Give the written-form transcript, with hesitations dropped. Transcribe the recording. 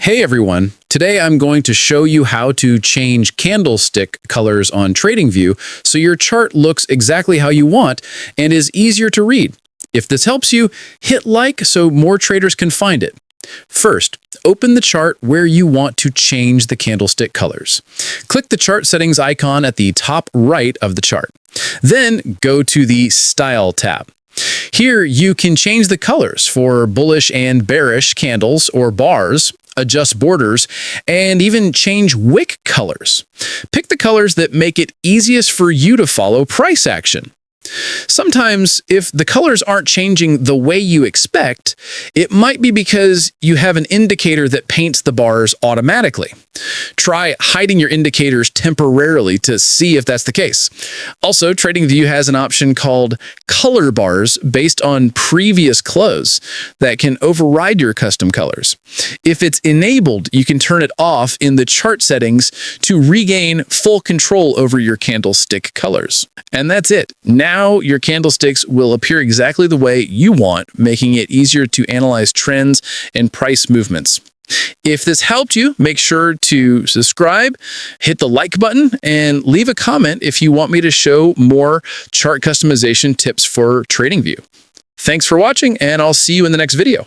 Hey everyone, today I'm going to show you how to change candlestick colors on TradingView so your chart looks exactly how you want and is easier to read. If this helps you, hit like so more traders can find it. First, open the chart where you want to change the candlestick colors. Click the chart settings icon at the top right of the chart. Then go to the Style tab. Here you can change the colors for bullish and bearish candles or bars, adjust borders, and even change wick colors. Pick the colors that make it easiest for you to follow price action. Sometimes, if the colors aren't changing the way you expect, it might be because you have an indicator that paints the bars automatically. Try hiding your indicators temporarily to see if that's the case. Also, TradingView has an option called color bars based on previous close that can override your custom colors. If it's enabled, you can turn it off in the chart settings to regain full control over your candlestick colors. And that's it. Now your candlesticks will appear exactly the way you want, making it easier to analyze trends and price movements. If this helped you, make sure to subscribe, hit the like button, and leave a comment if you want me to show more chart customization tips for TradingView. Thanks for watching, and I'll see you in the next video.